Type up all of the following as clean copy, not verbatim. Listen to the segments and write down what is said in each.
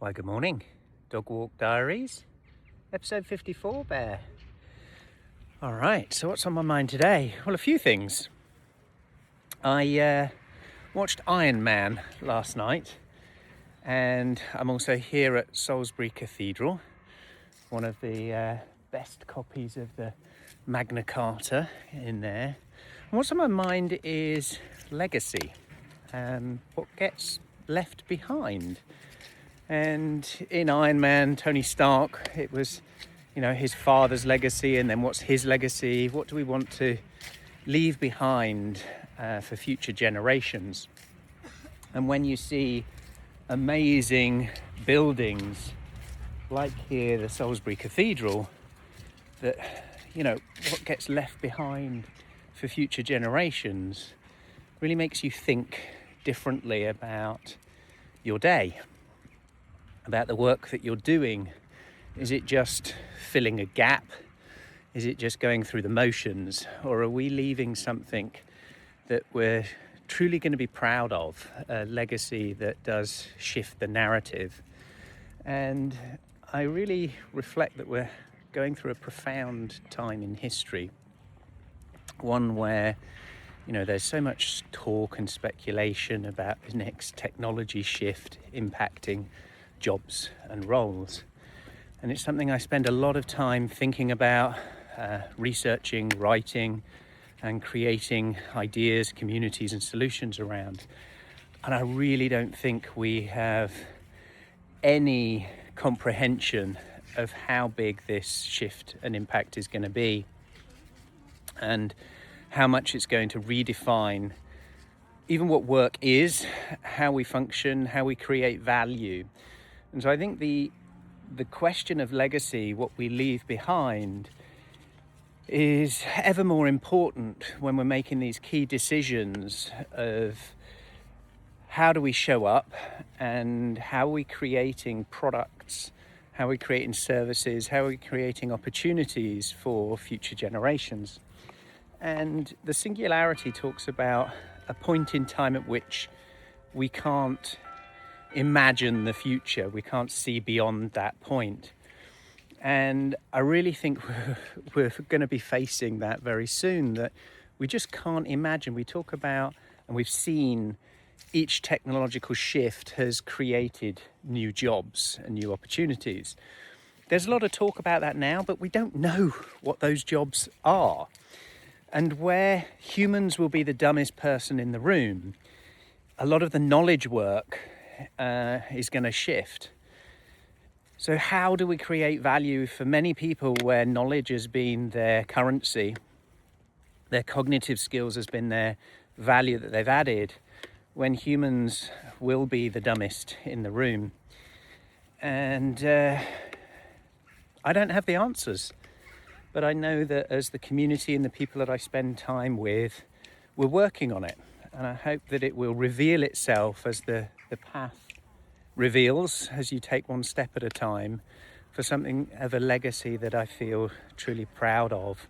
Why, good morning. Dog Walk Diaries, episode 54, Bear. All right, so what's on my mind today? Well, a few things. I watched Iron Man last night, and I'm also here at Salisbury Cathedral, one of the best copies of the Magna Carta in there. And what's on my mind is legacy, what gets left behind. And in Iron Man, Tony Stark, it was, his father's legacy, and then what's his legacy? What do we want to leave behind for future generations? And when you see amazing buildings like here, the Salisbury Cathedral, that, what gets left behind for future generations really makes you think differently about your day, about the work that you're doing. Is it just filling a gap? Is it just going through the motions? Or are we leaving something that we're truly going to be proud of, a legacy that does shift the narrative? And I really reflect that we're going through a profound time in history, one where there's so much talk and speculation about the next technology shift impacting jobs and roles. And it's something I spend a lot of time thinking about, researching, writing, and creating ideas, communities, and solutions around. And I really don't think we have any comprehension of how big this shift and impact is going to be, and how much it's going to redefine even what work is, how we function, how we create value. And so I think the question of legacy, what we leave behind, is ever more important when we're making these key decisions of how do we show up, and how are we creating products, how are we creating services, how are we creating opportunities for future generations. And the singularity talks about a point in time at which we can't imagine the future, we can't see beyond that point. And I really think we're going to be facing that very soon, that we just can't imagine. We talk about, and we've seen, each technological shift has created new jobs and new opportunities. There's a lot of talk about that now, but we don't know what those jobs are. And where humans will be the dumbest person in the room, a lot of the knowledge work is going to shift. So how do we create value for many people where knowledge has been their currency, their cognitive skills has been their value that they've added, when humans will be the dumbest in the room? And I don't have the answers, but I know that as the community and the people that I spend time with, we're working on it. And I hope that it will reveal itself as the path reveals, as you take one step at a time, for something of a legacy that I feel truly proud of.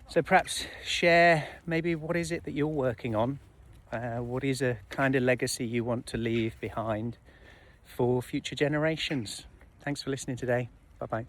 So perhaps share maybe what is it that you're working on? What is a kind of legacy you want to leave behind for future generations? Thanks for listening today. Bye-bye.